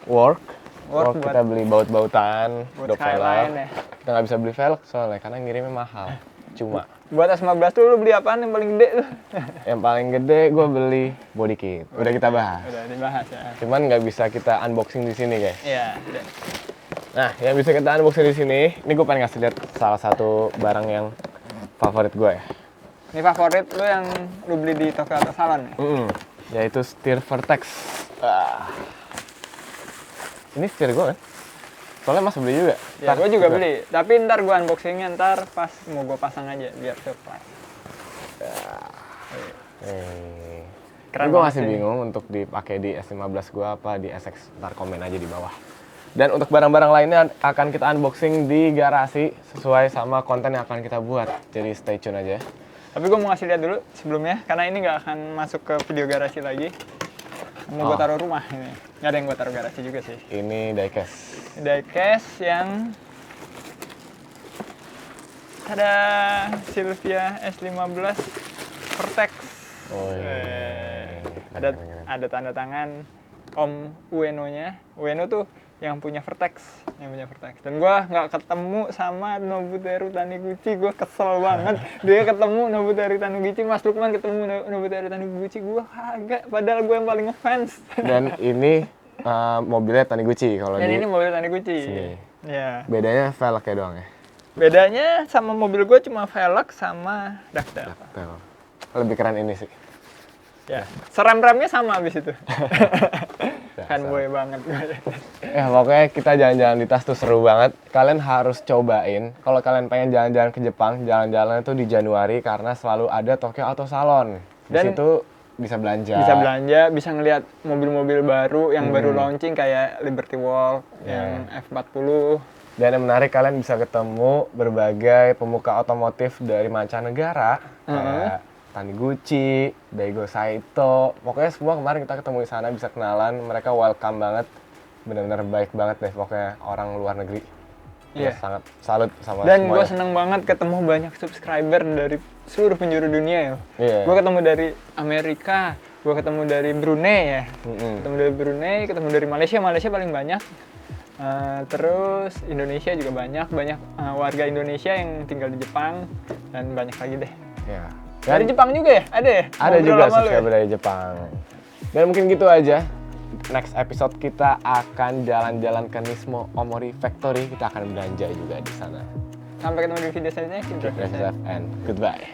work Work kita beli baut-bautan, buat dog velg. Skyline ya. Kita nggak bisa beli velg soalnya karena ngirimnya mahal. Cuma Buat S15 tuh lu beli apaan yang paling gede tuh? Yang paling gede gue beli body kit. Udah kita bahas. Udah dibahas ya. Cuman nggak bisa kita unboxing di sini guys. Iya, udah. Nah, yang bisa kita unboxing di sini, ini gue pengen ngasih lihat salah satu barang yang favorit gue ya. Ini favorit lu yang lu beli di toko atau salon ya? Yaitu setir Vertex. Ini setir gue kan? Soalnya Mas beli juga. Ya, gue juga beli. Tapi ntar gue unboxingnya ntar pas mau gue pasang aja biar surprise. Keren. Gue masih bingung untuk dipakai di S15 gue apa di SX. Ntar komen aja di bawah. Dan untuk barang-barang lainnya akan kita unboxing di garasi sesuai sama konten yang akan kita buat. Jadi stay tune aja. Tapi gue mau ngasih lihat dulu sebelumnya, karena ini nggak akan masuk ke video garasi lagi. Mau gue taruh rumah ini. Nggak ada yang gue taruh garasi juga sih. Ini diecast. Diecast yang ada Silvia S15 Vertex. Oh iya. Ada tanda tangan Om Ueno-nya. Ueno tuh yang punya Vertex, Dan gue nggak ketemu sama Nobuteru Taniguchi, gue kesel banget. Dia ketemu Nobuteru Taniguchi, Mas Lukman ketemu Nobuteru Taniguchi, gue kagak. Padahal gue yang paling ngefans. Dan ini mobilnya Taniguchi kalau Dan di ini mobil Taniguchi. sini. Ya. Bedanya velgnya doang ya. Bedanya sama mobil gue cuma velg sama ductile. Lebih keren ini sih. Ya. Serem-remnya sama abis itu. Fanboy banget gue. Ya pokoknya kita jalan-jalan di tas tuh seru banget. Kalian harus cobain. Kalau kalian pengen jalan-jalan ke Jepang, jalan-jalan itu di Januari karena selalu ada Tokyo Auto Salon. Di Dan situ bisa belanja. Bisa ngelihat mobil-mobil baru yang baru launching kayak Liberty Walk, yang F40. Dan yang menarik kalian bisa ketemu berbagai pemuka otomotif dari mancanegara kayak Taniguchi, Daigo Saito, pokoknya semua kemarin kita ketemu di sana bisa kenalan, mereka welcome banget, benar-benar baik banget deh pokoknya orang luar negeri. Iya. Sangat salut sama Dan semuanya. gue seneng banget ketemu banyak subscriber dari seluruh penjuru dunia ya. Iya. Gue ketemu dari Amerika, gue ketemu dari Brunei ya, ketemu dari Brunei, ketemu dari Malaysia paling banyak. Terus Indonesia juga banyak warga Indonesia yang tinggal di Jepang dan banyak lagi deh. Ya. Dari Jepang juga ya? Ada ya? Ada Ngobrol juga sama lu subscriber dari Jepang. Dan mungkin gitu aja. Next episode kita akan jalan-jalan ke Nismo Omori Factory. Kita akan belanja juga di sana. Sampai ketemu di video selanjutnya. And goodbye.